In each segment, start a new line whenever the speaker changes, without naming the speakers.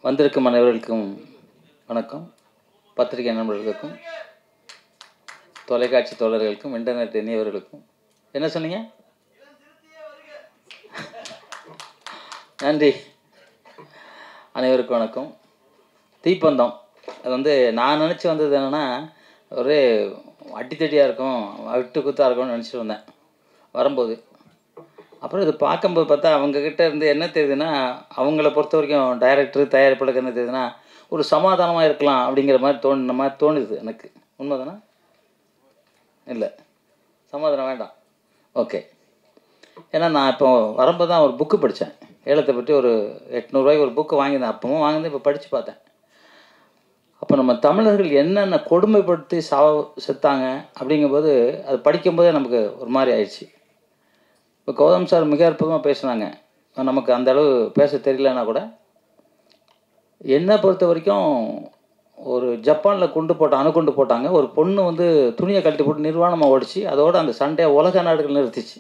வந்திருக்கும் அனைவர்களுக்கும் வணக்கம். பத்திரிகை நண்பர்களுக்கும் தொலைக்காட்சி தோழர்களுக்கும் இன்டர்நெட் இணையவர்களுக்கும் என்ன சொன்னீங்க? நன்றி. அனைவருக்கும் வணக்கம். தீப்பந்தம் அது வந்து நான் நினச்சி வந்தது என்னென்னா, ஒரே அடித்தடியாக இருக்கும், விட்டு குத்தாக இருக்கும்னு நினச்சிட்டு வந்தேன் வரும்போது. அப்புறம் இது பார்க்கும்போது பார்த்தா அவங்கக்கிட்ட இருந்து என்ன தெரியுதுன்னா, அவங்கள பொறுத்த வரைக்கும் டைரக்டர் தயாரிப்பாளருக்கு என்ன தெரியுதுன்னா, ஒரு சமாதானமாக இருக்கலாம் அப்படிங்கிற மாதிரி தோணுது எனக்கு. உண்மை தானே? இல்லை, சமாதானம் வேண்டாம். ஓகே. ஏன்னா நான் இப்போ வரும்போது தான் ஒரு புக்கு படித்தேன். ஏலத்தை பற்றி ஒரு 800 ரூபாய்க்கு ஒரு புக்கு வாங்கியிருந்தேன். அப்பவும் வாங்கியிருந்தேன், இப்போ படித்து பார்த்தேன். அப்போ நம்ம தமிழர்கள் என்னென்ன கொடுமைப்படுத்தி செத்தாங்க அப்படிங்கும்போது அது படிக்கும்போதே நமக்கு ஒரு மாதிரி ஆயிடுச்சு. இப்போ கௌதம் சார் மிக அற்புதமாக பேசுனாங்க. நமக்கு அந்த அளவு பேச தெரியலன்னா கூட, என்னை பொறுத்த வரைக்கும் ஒரு ஜப்பானில் அணுகுண்டு போட்டாங்க. ஒரு பொண்ணு வந்து துணியை கழட்டி போட்டு நிர்வாணமாக ஓடிச்சு. அதோடு அந்த சண்டையை உலக நாடுகள் நிறுத்திச்சு.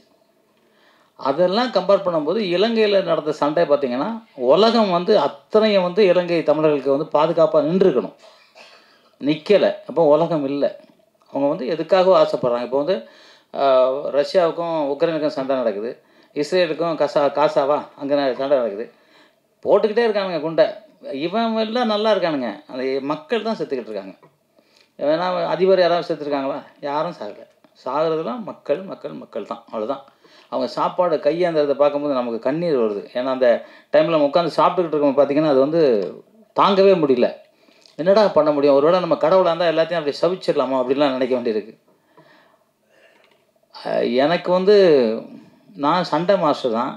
அதெல்லாம் கம்பேர் பண்ணும்போது இலங்கையில் நடந்த சண்டை பார்த்திங்கன்னா, உலகம் வந்து அத்தனையும் வந்து இலங்கை தமிழர்களுக்கு வந்து பாதுகாப்பாக நின்றுருக்கணும், நிற்கலை. அப்போ உலகம் இல்லை. அவங்க வந்து எதுக்காக ஆசைப்பட்றாங்க. இப்போ வந்து ரஷ்யாவுக்கும் உக்ரைனுக்கும் சண்டை நடக்குது, இஸ்ரேலுக்கும் காசாவா அங்கே சண்டை நடக்குது. போட்டுக்கிட்டே இருக்கானுங்க குண்டை. இவன் எல்லாம் நல்லா இருக்கானுங்க, அந்த மக்கள் தான் செத்துக்கிட்டு இருக்காங்க. ஏன்னா அதிபர் யாராவது செத்துருக்காங்களா? யாரும் சாகலை. சாகிறதுலாம் மக்கள் மக்கள் மக்கள் தான், அவ்வளோதான். அவங்க சாப்பாடு கையாந்ததை பார்க்கும்போது நமக்கு கண்ணீர் வருது. ஏன்னா அந்த டைமில் நம்ம உட்காந்து சாப்பிட்டுக்கிட்டு இருக்கோம் பார்த்திங்கன்னா, அது வந்து தாங்கவே முடியல. என்னடா பண்ண முடியும்? ஒருவேளை நம்ம கடவுளாக இருந்தால் எல்லாத்தையும் அப்படி சவிச்சிடலாமா அப்படின்லாம் நினைக்க வேண்டியிருக்கு. எனக்கு வந்து நான் சண்டை மாஸ்டர் தான்,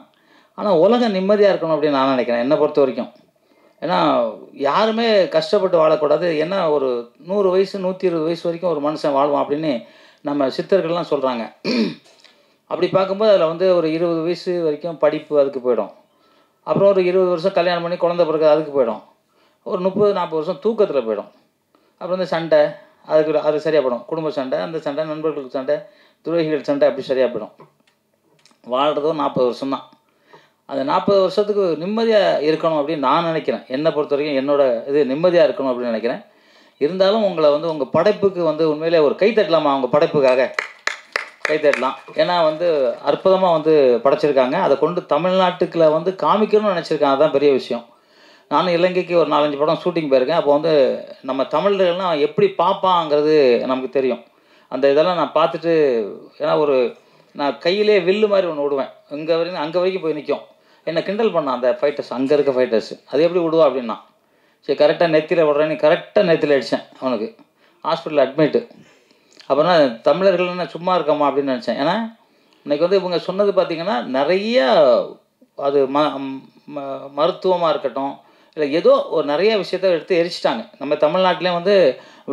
ஆனால் உலகம் நிம்மதியாக இருக்கணும் அப்படின்னு நான் நினைக்கிறேன், என்னை பொறுத்த வரைக்கும். ஏன்னா யாருமே கஷ்டப்பட்டு வாழக்கூடாது. ஏன்னா ஒரு 100 வயசு 120 வயசு வரைக்கும் ஒரு மனுஷன் வாழ்வான் அப்படின்னு நம்ம சித்தர்கள்லாம் சொல்கிறாங்க. அப்படி பார்க்கும்போது அதில் வந்து ஒரு 20 வயசு வரைக்கும் படிப்பு அதுக்கு போயிடும். அப்புறம் ஒரு 20 வருஷம் கல்யாணம் பண்ணி குழந்தை பிறகு அதுக்கு போயிடும். ஒரு 30-40 வருஷம் தூக்கத்தில் போயிடும். அப்புறம் வந்து சண்டை அது சரியாக போயிடும். குடும்ப சண்டை, அந்த சண்டை, நண்பர்களுக்கு சண்டை, துரோகிகள் சண்டை, அப்படி சரியாக போயிடும். வாழ்கிறதோ 40 வருஷம்தான். அந்த 40 வருஷத்துக்கு நிம்மதியாக இருக்கணும் அப்படின்னு நான் நினைக்கிறேன். என்னை பொறுத்த வரைக்கும் என்னோட இது நிம்மதியாக இருக்கணும் அப்படின்னு நினைக்கிறேன். இருந்தாலும் உங்களை வந்து உங்கள் படைப்புக்கு வந்து உண்மையிலே ஒரு கை தட்டலாமா? உங்கள் படைப்புக்காக கை தட்டலாம். ஏன்னா வந்து அற்புதமாக வந்து படைச்சிருக்காங்க. அதை கொண்டு தமிழ்நாட்டுக்குள்ள வந்து காமிக்கணும்னு நினச்சிருக்காங்க. அதுதான் பெரிய விஷயம். நானும் இலங்கைக்கு ஒரு 4-5 படம் ஷூட்டிங் போயிருக்கேன். அப்போ வந்து நம்ம தமிழர்கள்லாம் எப்படி பார்ப்பாங்கிறது நமக்கு தெரியும். அந்த இதெல்லாம் நான் பார்த்துட்டு, ஏன்னா நான் கையிலே வில்லு மாதிரி ஒன்று விடுவேன், அங்கே வரைக்கும் போய் நிற்கும். என்னை கிண்டல் பண்ணான் அந்த ஃபைட்டர்ஸ், அங்கே இருக்க ஃபைட்டர்ஸ். அது எப்படி விடுவா அப்படின்னா, சரி கரெக்டாக நெத்தியில் விடுறேன்னு கரெக்டாக நெத்தியில் அடித்தேன். அவனுக்கு ஹாஸ்பிட்டலில் அட்மிட்டு. அப்புறம் தமிழர்கள்னா சும்மா இருக்கமா அப்படின்னு நினச்சேன். ஏன்னா இன்றைக்கி வந்து இவங்க சொன்னது பார்த்திங்கன்னா நிறையா, அது மருத்துவமாக இருக்கட்டும், இல்லை ஏதோ ஒரு நிறைய விஷயத்த எடுத்து எரிச்சிட்டாங்க. நம்ம தமிழ்நாட்டிலே வந்து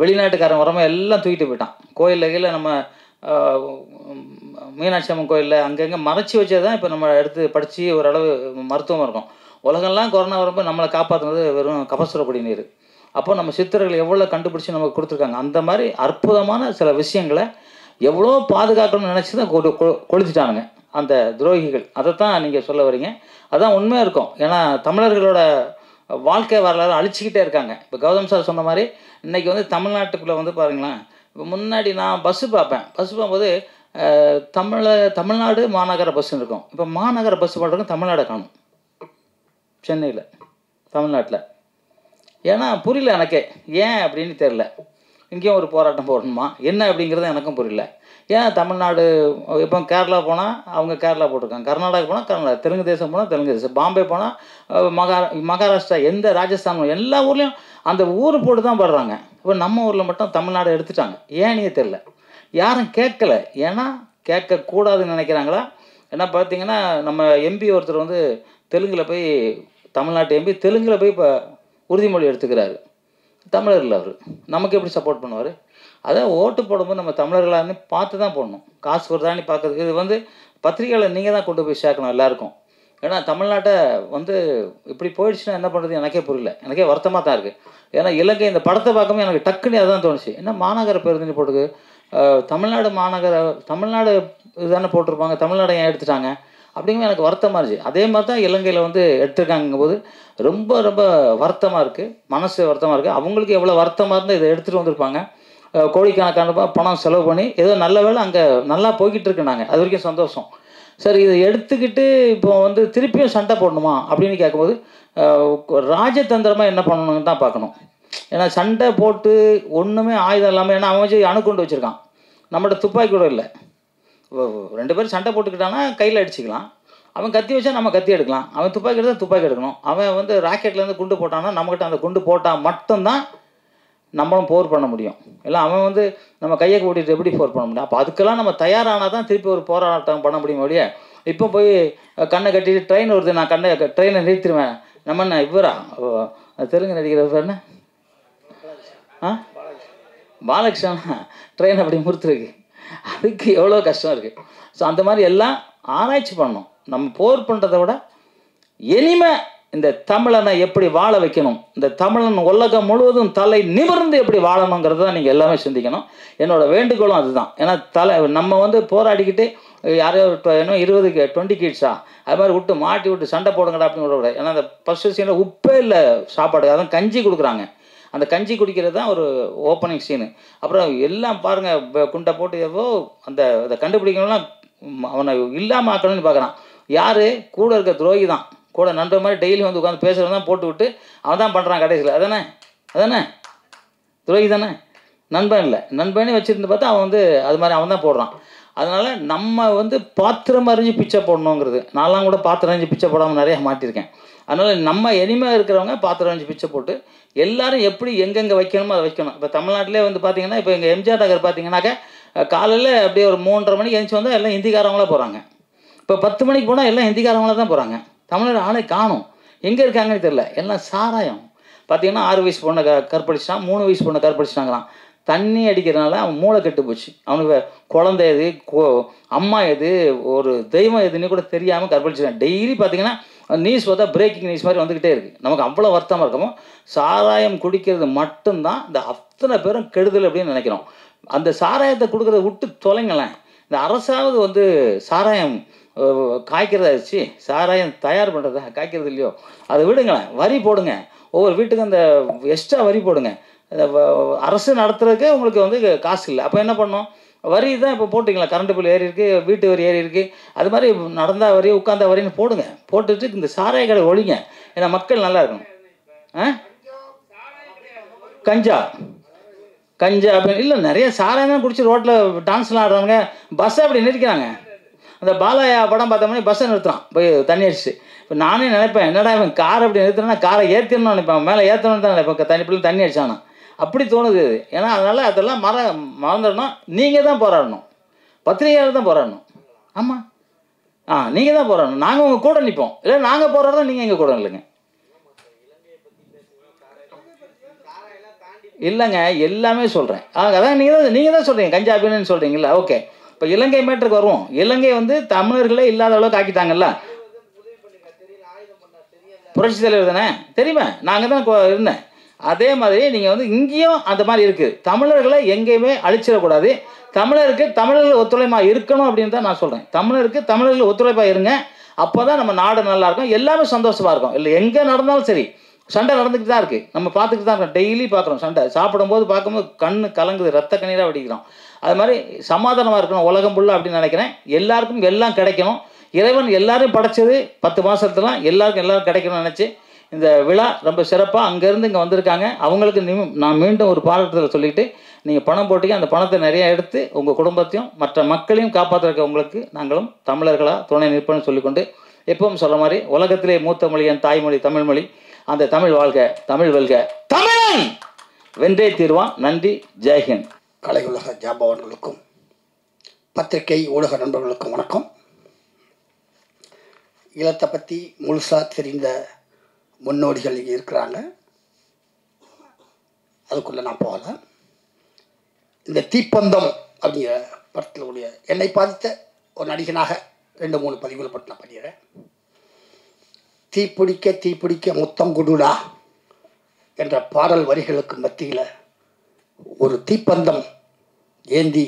வெளிநாட்டுக்காரன் வரமா எல்லாம் தூக்கிட்டு போயிட்டான். கோயிலில் நம்ம மீனாட்சி அம்மன் கோயிலில் அங்கங்கே மறைச்சி வச்சது தான் இப்போ நம்ம எடுத்து படித்து ஓரளவு மருத்துவமாக இருக்கும். உலகெல்லாம் கொரோனா வரும்போது நம்மளை காப்பாற்றுனது வெறும் கபசுர குடிநீர். அப்போ நம்ம சித்தர்கள் எவ்வளோ கண்டுபிடிச்சி நமக்கு கொடுத்துருக்காங்க. அந்த மாதிரி அற்புதமான சில விஷயங்களை எவ்வளோ பாதுகாக்கணும்னு நினச்சி தான் கொளுத்திட்டானுங்க அந்த துரோகிகள். அதைத்தான் நீங்கள் சொல்ல வரீங்க. அதுதான் உண்மையாக இருக்கும். ஏன்னா தமிழர்களோட வாழ்க்கை வரலாறு அழிச்சிக்கிட்டே இருக்காங்க. இப்போ கௌதம் சார் சொன்ன மாதிரி இன்றைக்கி வந்து தமிழ்நாட்டுக்குள்ளே வந்து பாருங்களேன், இப்போ முன்னாடி நான் பஸ்ஸு பார்ப்பேன். பஸ்ஸு பார்க்கும்போது தமிழ்நாடு மாநகர பஸ்ஸுன்னு இருக்கும். இப்போ மாநகர பஸ்ஸு பண்ணுறதுக்கு தமிழ்நாடை காணும், சென்னையில், தமிழ்நாட்டில். ஏன்னா புரியல எனக்கே, ஏன் அப்படின்னு தெரில. இங்கேயும் ஒரு போராட்டம் போடணுமா என்ன அப்படிங்கிறது எனக்கும் புரியல. ஏன் தமிழ்நாடு, இப்போ கேரளா போனால் அவங்க கேரளா போட்டிருக்காங்க, கர்நாடகா போனால் கர்நாடகா, தெலுங்கு தேசம் போனால் தெலுங்கு தேசம், பாம்பே போனால் மகாராஷ்டிரா, எந்த ராஜஸ்தான், எல்லா ஊர்லேயும் அந்த ஊர் போட்டு தான் பாடுறாங்க. இப்போ நம்ம ஊரில் மட்டும் தமிழ்நாடு எடுத்துட்டாங்க. ஏன்னே தெரில, யாரும் கேட்கல. ஏன்னா கேட்கக்கூடாதுன்னு நினைக்கிறாங்களா? ஏன்னா பார்த்தீங்கன்னா நம்ம எம்பி ஒருத்தர் வந்து தெலுங்கில் போய், தமிழ்நாட்டு எம்பி தெலுங்கில் போய் இப்போ உறுதிமொழி எடுத்துக்கிறாரு. தமிழர் இல்லை அவர், நமக்கு எப்படி சப்போர்ட் பண்ணுவார்? அதான் ஓட்டு போடும்போது நம்ம தமிழர்களான்னு பார்த்து தான் போடணும். காசு வருதான்னு பார்க்குறது. இது வந்து பத்திரிகையில் நீங்கள் தான் கொண்டு போய் சேர்க்கணும் எல்லாருக்கும். ஏன்னா தமிழ்நாட்டை வந்து இப்படி போயிடுச்சுன்னா என்ன பண்ணுறது எனக்கே புரியல. எனக்கே வருத்தமாக தான் இருக்குது. ஏன்னா இலங்கை இந்த படத்தை பார்க்கும்போது எனக்கு டக்குன்னு அதான் தோணுச்சு. என்ன மாநகர பேருந்துன்னு போட்டுக்கு தமிழ்நாடு இதுதானே போட்டிருப்பாங்க, தமிழ்நாடு ஏன் எடுத்துட்டாங்க? அப்படிங்கும்போது எனக்கு வருத்தமாக இருந்துச்சு. அதே மாதிரி தான் இலங்கையில் வந்து எடுத்துருக்காங்கும்போது ரொம்ப ரொம்ப வருத்தமாக இருக்குது, மனசு வருத்தமாக இருக்குது. அவங்களுக்கு எவ்வளோ வருத்தமாக இருந்தால் இதை எடுத்துகிட்டு வந்திருப்பாங்க. கோடிக்கணக்கான பணம் செலவு பண்ணி ஏதோ நல்ல வேலை அங்கே நல்லா போய்கிட்டு இருக்குனாங்க, அது வரைக்கும் சந்தோஷம். சரி, இதை எடுத்துக்கிட்டு இப்போ வந்து திருப்பியும் சண்டை போடணுமா அப்படின்னு கேட்கும்போது ராஜதந்திரமாக என்ன பண்ணணும்னு தான் பார்க்கணும். ஏன்னா சண்டை போட்டு ஒன்றுமே ஆயுதம் இல்லாமல், ஏன்னா அவன் வச்சு அணுக்கொண்டு வச்சுருக்கான், நம்மகிட்ட துப்பாக்கி கூட இல்லை. ரெண்டு பேரும் சண்டை போட்டுக்கிட்டான்னா கையில் அடிச்சுக்கலாம். அவன் கத்தி வச்சா நம்ம கத்தி எடுக்கலாம், அவன் துப்பாக்கி எடுத்தால் துப்பாக்கி எடுக்கணும். அவன் வந்து ராக்கெட்லேருந்து குண்டு போட்டான்னா நம்மக்கிட்ட அந்த குண்டு போட்டால் மட்டும்தான் நம்மளும் போர் பண்ண முடியும். இல்லை அவன் வந்து நம்ம கையை கூட்டிகிட்டு எப்படி போர் பண்ண முடியும்? அப்போ அதுக்கெல்லாம் நம்ம தயாரானால் தான் திருப்பி ஒரு போராட்டம் பண்ண முடியும். ஒழிய இப்போ போய் கண்ணை கட்டிட்டு ட்ரெயின் வருது, நான் ட்ரெயினை நிறுத்திடுவேன். நம்ம என்ன இவரா தெலுங்கு நடிகர் என்ன பாலகிருஷ்ணா ட்ரெயின் அப்படி முறுத்துருக்கு, அதுக்கு எவ்வளோ கஷ்டம் இருக்குது. ஸோ அந்த மாதிரி எல்லாம் ஆராய்ச்சி பண்ணணும். நம்ம போர் பண்ணுறதை விட இனிமே இந்த தமிழனை எப்படி வாழ வைக்கணும், இந்த தமிழன் உலகம் முழுவதும் தலை நிமிர்ந்து எப்படி வாழணுங்கிறத தான் நீங்கள் எல்லாமே சிந்திக்கணும். என்னோட வேண்டுகோளும் அதுதான். ஏன்னா நம்ம வந்து போராடிக்கிட்டு யாரோ என்ன 20 கிட்ஸா அது மாதிரி விட்டு மாட்டி விட்டு சண்டை போடுங்கடா அப்படின்னு விடக்கூடாது. ஏன்னா அந்த ஃபஸ்ட்டு சீனில் உப்பே இல்லை சாப்பாடு, அதான் கஞ்சி கொடுக்குறாங்க. அந்த கஞ்சி குடிக்கிறது தான் ஒரு ஓப்பனிங் சீனு. அப்புறம் எல்லாம் பாருங்கள் குண்டை போட்டு எவ்வளோ அந்த கண்டுபிடிக்கணும்லாம் அவனை இல்லாமல் ஆக்கணும்னு பார்க்குறான். யார் கூட இருக்க துரோகி தான், கூட நண்பர் மாதிரி டெய்லி வந்து உட்காந்து பேசுகிறது தான் போட்டு விட்டு அவன் தான் பண்ணுறான் கடைசியில். அதானே துரோகி தானே, நண்பன் இல்லை. நண்பனே வச்சுருந்து பார்த்தா அவன் வந்து அது மாதிரி அவன் தான் போடுறான். அதனால் நம்ம வந்து பாத்திரம் அறிஞ்சு பிச்சை போடணுங்கிறது. நான்லாம் கூட பாத்திரம் அறிஞ்சு பிச்சை போடாமல் நிறையா மாட்டியிருக்கேன். அதனால் நம்ம இனிமேல் இருக்கிறவங்க பாத்திரம் அறிஞ்சு பிச்சை போட்டு எல்லோரும் எப்படி எங்கெங்கே வைக்கணுமோ அதை வைக்கணும். இப்போ தமிழ்நாட்டிலே வந்து பார்த்திங்கன்னா, இப்போ எங்கள் எம்ஜிஆர் நகர் பார்த்திங்கன்னாக்க காலையில் அப்படியே ஒரு 3:30 மணிக்கு எழுந்துச்சி வந்தால் எல்லாம் ஹிந்திக்காரவங்களாக போகிறாங்க. இப்போ 10 மணிக்கு போனால் எல்லாம் ஹிந்திக்காரவங்களாக தான் போகிறாங்க. தமிழர் ஆளை காணும், எங்கே இருக்காங்கன்னு தெரியல. எல்லாம் சாராயம். பார்த்திங்கன்னா 6 வயசு பொண்ணை கற்பழிச்சிட்டான், 3 வயசு பொண்ணை கற்பழிச்சிட்டாங்களாம். தண்ணி அடிக்கிறதுனால அவன் மூளை கெட்டு போச்சு. அவனுக்கு குழந்தை எது, அம்மா எது, ஒரு தெய்வம் எதுன்னு கூட தெரியாமல் கற்பழிச்சிட்டான். டெய்லி பார்த்திங்கன்னா நியூஸ் பார்த்தா பிரேக்கிங் நியூஸ் மாதிரி வந்துக்கிட்டே இருக்குது. நமக்கு அவ்வளோ வருத்தமாக இருக்கமோ. சாராயம் குடிக்கிறது மட்டும்தான் இந்த அத்தனை பேரும் கெடுதல் அப்படின்னு நினைக்கிறோம். அந்த சாராயத்தை கொடுக்குறத விட்டு தொலைங்களேன். இந்த அரசாவது வந்து சாராயம் காய்க்கிறதா வச்சு சாராயம் தயார் பண்ணுறதா காய்க்கிறது இல்லையோ, அதை விடுங்களேன். வரி போடுங்க, ஒவ்வொரு வீட்டுக்கும் அந்த எக்ஸ்ட்ரா வரி போடுங்க. அரசு நடத்துறதுக்கே உங்களுக்கு வந்து காசு இல்லை. அப்போ என்ன பண்ணோம்? வரி தான் இப்போ போட்டிங்களா, கரண்ட் பில் ஏறி இருக்குது, வீட்டு வரி ஏறி இருக்குது. அது மாதிரி நடந்தா வரி உட்காந்தா வரின்னு போடுங்க, போட்டுட்டு இந்த சாராய கடை ஒழிங்க. ஏன்னா மக்கள் நல்லா இருக்கணும். கஞ்சா அப்படின்னு இல்லை, நிறைய சாராயம் தான் குடிச்சு ரோட்டில் டான்ஸ்லாம் ஆடுறாங்க, பஸ்ஸை அப்படி நிறுத்திக்கிறாங்க. அந்த பாலாயா படம் பார்த்தோம்னா பஸ்ஸை நிறுத்துறான் போய் தண்ணி அடிச்சு. இப்போ நானே நினைப்பேன், என்னடா இவன் கார் அப்படி நிறுத்தினா காரை ஏற்றிடணும்னு நினைப்பேன், மேலே ஏற்றணும்னு தான் நினைப்பேன். தண்ணி அடிச்சானா அப்படி தோணுது. ஏன்னா அதனால் அதெல்லாம் மறந்துடணும். நீங்கள் தான் போராடணும், பத்திரிகையாளர் தான் போராடணும். ஆமாம், நீங்கள் தான் போராடணும். நாங்கள் உங்கள் கூட நிற்போம். இல்லை நாங்கள் போராடுறோம், நீங்கள் எங்கள் கூட இல்லைங்க. இல்லைங்க, எல்லாமே சொல்கிறேன். அதான் நீங்கள் தான் சொல்கிறீங்க, கஞ்சா அப்படின்னு சொல்கிறீங்களா? ஓகே, இப்போ இலங்கை மேட்டருக்கு வருவோம். இலங்கை வந்து தமிழர்களே இல்லாத அளவுக்கு ஆக்கிட்டாங்கல்ல. புரட்சி தலைவர் தானே, தெரியுமா? நாங்கள் தான் இருந்தேன். அதே மாதிரி நீங்கள் வந்து இங்கேயும் அந்த மாதிரி இருக்குது. தமிழர்களை எங்கேயுமே அழிச்சிடக்கூடாது. தமிழர்கள் ஒத்துழைப்பாக இருக்கணும் அப்படின்னு தான் நான் சொல்கிறேன். தமிழர்கள் ஒத்துழைப்பாக இருங்க, அப்போ தான் நம்ம நாடு நல்லாயிருக்கும், எல்லாமே சந்தோஷமாக இருக்கும். இல்லை எங்கே நடந்தாலும் சரி, சண்டை நடந்துக்கிட்டு தான் இருக்குது, நம்ம பார்த்துக்கிட்டு தான் இருக்கோம். டெய்லி பார்க்குறோம் சண்டை. சாப்பிடும்போது பார்க்கும்போது கண்ணு கலங்குது, ரத்த கண்ணீராக வடிக்கிறோம். அது மாதிரி சமாதானமாக இருக்கணும் உலகம் ஃபுல்லாக அப்படின்னு நினைக்கிறேன். எல்லாருக்கும் எல்லாம் கிடைக்கணும். இறைவன் எல்லாரையும் படைச்சது 10 மாதத்துலாம் எல்லாருக்கும் கிடைக்கணும்னு நினச்சி இந்த விழா ரொம்ப சிறப்பாக அங்கேருந்து இங்கே வந்திருக்காங்க. அவங்களுக்கு நான் மீண்டும் ஒரு பாராட்டுதல் சொல்லிவிட்டு, நீங்கள் பணம் போட்டீங்க, அந்த பணத்தை நிறையா எடுத்து உங்கள் குடும்பத்தையும் மற்ற மக்களையும் காப்பாற்றுறக்க உங்களுக்கு நாங்களும் தமிழர்களாக துணை நிற்போம்னு சொல்லிக்கொண்டு, எப்பவும் சொல்கிற மாதிரி உலகத்திலே மூத்த மொழி என் தாய்மொழி தமிழ்மொழி. அந்த தமிழ் வாழ்க, தமிழ் வெல்க, தமிழன் வென்றே தீர்வான். நன்றி, ஜெய்ஹிந்த்.
கலை உலக ஜாம்பவான்களுக்கும் பத்திரிகை ஊடக நண்பர்களுக்கும் வணக்கம். ஈழத்தை பற்றி முழுசாக தெரிந்த முன்னோடிகள் இங்கே இருக்கிறாங்க, அதுக்குள்ளே நான் போகல. இந்த தீப்பந்தம் அப்படிங்கிற படத்தில் உடைய என்னை பாதித்த ஒரு நடிகனாக 2-3 பதிவுகளை பற்றி நான் பண்ணிடுறேன். தீப்பிடிக்க முத்தம் குடுடா என்ற பாடல் வரிகளுக்கு மத்தியில் ஒரு தீப்பந்தம் ஏந்தி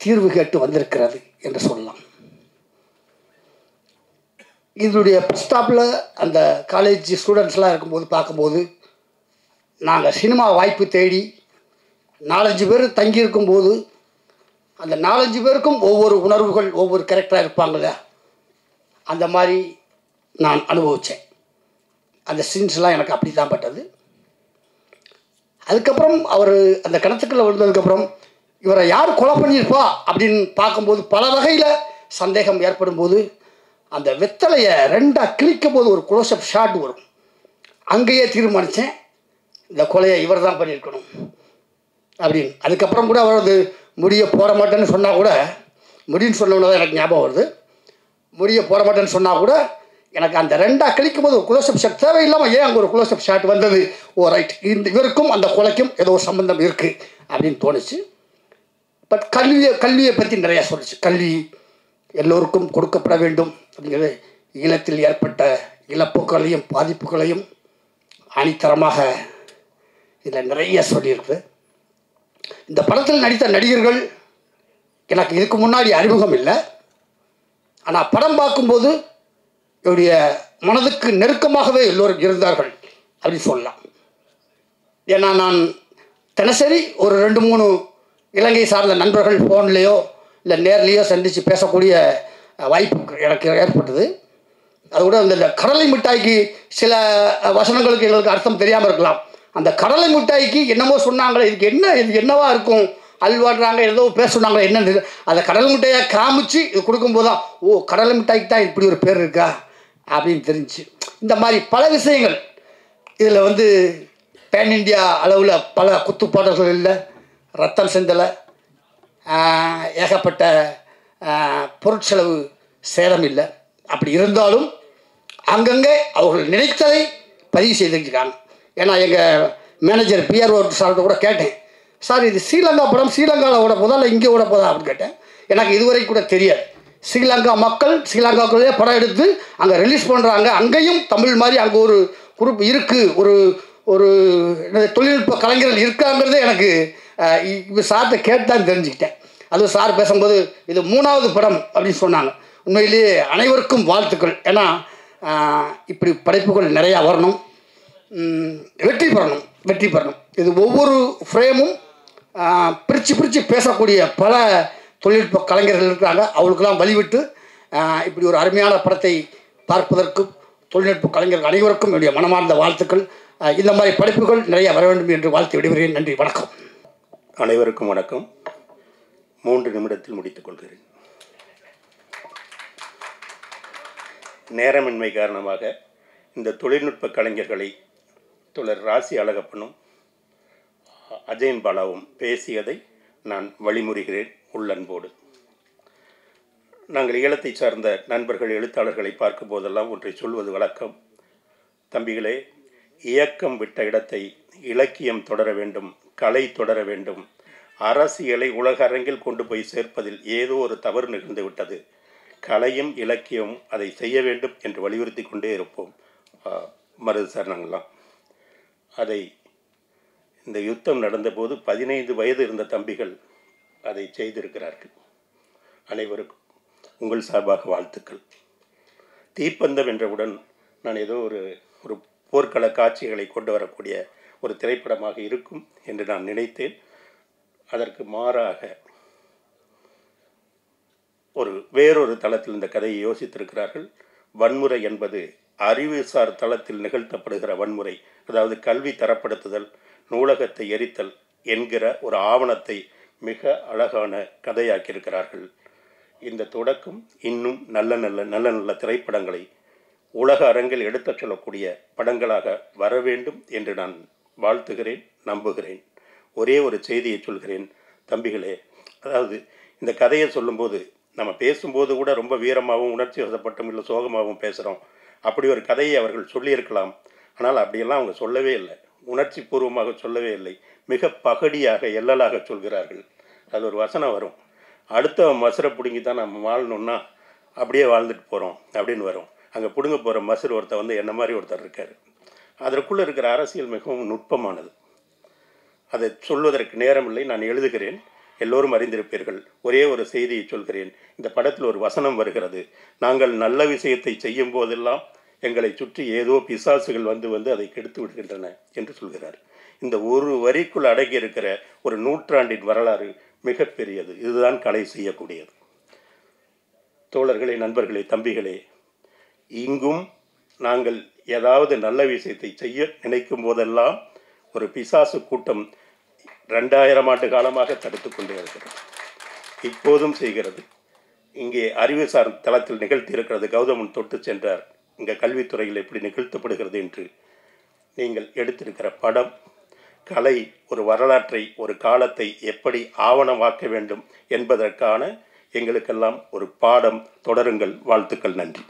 தீர்வு கேட்டு வந்திருக்கிறது என்று சொல்லலாம். இதனுடைய ஸ்டாப்பில் அந்த காலேஜ் ஸ்டூடெண்ட்ஸ்லாம் இருக்கும்போது பார்க்கும்போது நாங்கள் சினிமா வாய்ப்பு தேடி 4-5 பேர் தங்கியிருக்கும்போது அந்த 4-5 பேருக்கும் ஒவ்வொரு உணர்வுகள் ஒவ்வொரு கேரக்டராக இருப்பாங்கள்ல, அந்த மாதிரி நான் அனுபவித்தேன். அந்த சீன்ஸ்லாம் எனக்கு அப்படி தான் பட்டது. அதுக்கப்புறம் அவர் அந்த கிணத்துக்குள்ளே விழுந்ததுக்கப்புறம் இவரை யார் கொலை பண்ணியிருப்பா அப்படின்னு பார்க்கும்போது பல வகையில் சந்தேகம் ஏற்படும் போது அந்த வெத்தலையை 2ஆக கிழிக்கும் போது ஒரு க்ளோஸ்அப் ஷாட் வரும். அங்கேயே தீர்மானித்தேன், இந்த கொலையை இவர் தான் பண்ணியிருக்கணும் அப்படின்னு. அதுக்கப்புறம் கூட அவர் அது முடிய போட மாட்டேன்னு சொன்னால் கூட, முடின்னு சொன்னோன்னு தான் எனக்கு ஞாபகம் வருது, முடிய போட மாட்டேன்னு சொன்னால் கூட எனக்கு அந்த 2ஆக கிழிக்கும் போது ஒரு க்ளோஸ்அப் ஷாட் தேவையில்லாமல் ஏன் அங்கே ஒரு க்ளோஸ்அப் ஷாட் வந்தது, ஓ ரைட், இந்த இவருக்கும் அந்த கொலைக்கும் ஏதோ ஒரு சம்பந்தம் இருக்குது அப்படின்னு தோணுச்சு. பட் கல்வியை பற்றி நிறையா சொல்லிச்சு. கல்வி எல்லோருக்கும் கொடுக்கப்பட வேண்டும் அப்படிங்கிறது ஈழத்தில் ஏற்பட்ட இழப்புகளையும் பாதிப்புகளையும் அணித்தரமாக இதில் நிறைய சொல்லியிருக்கு. இந்த படத்தில் நடித்த நடிகர்கள் எனக்கு இதுக்கு முன்னாடி அறிமுகம் இல்லை. ஆனால் படம் பார்க்கும்போது என்னுடைய மனதுக்கு நெருக்கமாகவே எல்லோரும் இருந்தார்கள் அப்படின்னு சொல்லலாம். ஏன்னா நான் தினசரி ஒரு 2-3 இலங்கை சார்ந்த நண்பர்கள் ஃபோன்லேயோ இல்லை நேர்லேயோ சந்தித்து பேசக்கூடிய வாய்ப்பு எனக்கு ஏற்பட்டது. அது கூட இந்த கடலை மிட்டாய்க்கு சில வசனங்களுக்கு எங்களுக்கு அர்த்தம் தெரியாமல் இருக்கலாம். அந்த கடலை மிட்டாய்க்கு என்னமோ சொன்னாங்களே, இது என்னவா இருக்கும், அல்வாடுறாங்க, ஏதோ பேர் சொன்னாங்களே, என்னன்னு அந்த கடலை மிட்டாயை காமிச்சு இது கொடுக்கும்போது தான் ஓ கடலை மிட்டாய்க்கு தான் இப்படி ஒரு பேர் இருக்கா அப்படின்னு தெரிஞ்சு. இந்த மாதிரி பல விஷயங்கள் இதில் பேன் இண்டியா அளவில் பல குத்துப்பாடல்கள் இல்லை, ரத்தம் செந்தலை, ஏகப்பட்ட பொருட்செலவு சேதம் இல்லை. அப்படி இருந்தாலும் அங்கங்கே அவர்கள் நினைத்ததை பதிவு செய்திருக்கிறாங்க. ஏன்னா எங்கள் மேனேஜர் பிஆர்ஓ சார்கிட்ட கூட கேட்டேன், சார் இது ஸ்ரீலங்கா படம் ஸ்ரீலங்காவில் ஓட போதா இல்லை இங்கே ஓட போதா அப்படின்னு கேட்டேன். எனக்கு இதுவரை கூட தெரியாது. ஸ்ரீலங்கா மக்கள் ஸ்ரீலங்காவுக்குள்ளே படம் எடுத்து அங்கே ரிலீஸ் பண்ணுறாங்க, அங்கேயும் தமிழ் மாதிரி அங்கே ஒரு குரூப் இருக்குது, ஒரு ஒரு தொழில்நுட்ப கலைஞர்கள் இருக்காங்கிறதே எனக்கு இப்போ சார்கிட்ட கேட்டு தான் தெரிஞ்சுக்கிட்டேன். அதுவும் சார் பேசும்போது இது 3வது படம் அப்படின்னு சொன்னாங்க. உண்மையிலேயே அனைவருக்கும் வாழ்த்துக்கள். ஏன்னா இப்படி படைப்புகள் நிறையா வரணும், வெற்றி பெறணும். இது ஒவ்வொரு ஃப்ரேமும் பிரித்து பேசக்கூடிய பல தொழில்நுட்ப கலைஞர்கள் இருக்கிறாங்க. அவங்களுக்கெல்லாம் வழிவிட்டு இப்படி ஒரு அருமையான படத்தை பார்ப்பதற்கும் தொழில்நுட்ப கலைஞர்கள் அனைவருக்கும் என்னுடைய மனமார்ந்த வாழ்த்துக்கள். இந்த மாதிரி படைப்புகள் நிறைய வர வேண்டும் என்று வாழ்த்து விடுகிறேன். நன்றி, வணக்கம்.
அனைவருக்கும் வணக்கம். 3 நிமிடத்தில் முடித்துக் கொள்கிறேன். நேரமின்மை காரணமாக இந்த தொழில்நுட்ப கலைஞர்களை தோழர் ராசி அழகப்பனும் அஜயன் பாலாவும் பேசியதை நான் வழிமுறுகிறேன் உள்ளன்போடு. நாங்கள் ஈழத்தை சார்ந்த நண்பர்கள் எழுத்தாளர்களை பார்க்கும் போதெல்லாம் ஒன்றை சொல்வது வழக்கம். தம்பிகளே, இயக்கம் விட்ட இடத்தை இலக்கியம் தொடர வேண்டும், கலை தொடர வேண்டும். அரசியலை உலக அரங்கில் கொண்டு போய் சேர்ப்பதில் ஏதோ ஒரு தவறு நிகழ்ந்து விட்டது. கலையும் இலக்கியமும் அதை செய்ய வேண்டும் என்று வலியுறுத்தி கொண்டே இருப்போம். மருது சார் நாங்கள்லாம் அதை இந்த யுத்தம் நடந்தபோது 15 வயது இருந்த தம்பிகள் அதை செய்திருக்கிறார்கள். அனைவருக்கும் உங்கள் சார்பாக வாழ்த்துக்கள். தீப்பந்தம் என்றவுடன் நான் ஏதோ ஒரு போர்க்கள காட்சிகளை கொண்டு வரக்கூடிய ஒரு திரைப்படமாக இருக்கும் என்று நான் நினைத்தேன். அதற்கு மாறாக வேறொரு தளத்தில் இந்த கதையை யோசித்திருக்கிறார்கள். வன்முறை என்பது அறிவுசார் தளத்தில் நிகழ்த்தப்படுகிற வன்முறை, அதாவது கல்வி தரப்படுத்துதல், நூலகத்தை எரித்தல் என்கிற ஒரு ஆவணத்தை மிக அழகான கதையாக்கியிருக்கிறார்கள். இந்த தொடக்கம் இன்னும் நல்ல நல்ல திரைப்படங்களை உலக அரங்கில் எடுத்துச் சொல்லக்கூடிய படங்களாக வர வேண்டும் என்று நான் வாழ்த்துகிறேன், நம்புகிறேன். ஒரே ஒரு செய்தியை சொல்கிறேன் தம்பிகளே. அதாவது இந்த கதையை சொல்லும்போது நம்ம பேசும்போது கூட ரொம்ப வீரமாகவும் உணர்ச்சி வசப்பட்டும் இல்லை சோகமாகவும் பேசுகிறோம். அப்படி ஒரு கதையை அவர்கள் சொல்லியிருக்கலாம். ஆனால் அப்படியெல்லாம் அவங்க சொல்லவே இல்லை, உணர்ச்சி பூர்வமாக சொல்லவே இல்லை. மிக பகடியாக எல்லலாக சொல்கிறார்கள். அது ஒரு வசனம் வரும், அடுத்த மசுரை பிடுங்கி தான் நம்ம வாழணுன்னா அப்படியே வாழ்ந்துட்டு போகிறோம் அப்படின்னு வரும். அங்கே பிடுங்க போகிற மசுர் ஒருத்தர் என்ன மாதிரி ஒருத்தர் இருக்கார். அதற்குள்ளே இருக்கிற அரசியல் மிகவும் நுட்பமானது. அதை சொல்வதற்கு நேரம் இல்லை, நான் எழுதுகிறேன். எல்லோரும் அறிந்திருப்பீர்கள். ஒரே ஒரு செய்தியை சொல்கிறேன். இந்த படத்தில் ஒரு வசனம் வருகிறது. நாங்கள் நல்ல விஷயத்தை செய்யும் போதெல்லாம் எங்களை சுற்றி ஏதோ பிசாசுகள் வந்து அதை கெடுத்து விடுகின்றன என்று சொல்கிறார். இந்த ஒரு வரிக்குள் அடங்கி இருக்கிற ஒரு நூற்றாண்டின் வரலாறு மிகப்பெரியது. இதுதான் கலை செய்யக்கூடியது. தோழர்களே, நண்பர்களே, தம்பிகளே, இங்கும் நாங்கள் ஏதாவது நல்ல விஷயத்தை செய்ய நினைக்கும் போதெல்லாம் ஒரு பிசாசு கூட்டம் 2000 ஆண்டு காலமாக தடுத்து கொண்டே இருக்கிறது. இப்போதும் செய்கிறது. இங்கே அறிவுசார் தளத்தில் நிகழ்த்தி இருக்கிறது. கௌதமன் தொட்டு சென்றார். இங்கே கல்வித்துறையில் எப்படி நிகழ்த்தப்படுகிறது என்று. நீங்கள் எடுத்திருக்கிற படம், கலை ஒரு வரலாற்றை, ஒரு காலத்தை எப்படி ஆவணமாக்க வேண்டும் என்பதற்கான எங்களுக்கெல்லாம் ஒரு பாடம். தொடருங்கள். வாழ்த்துக்கள். நன்றி.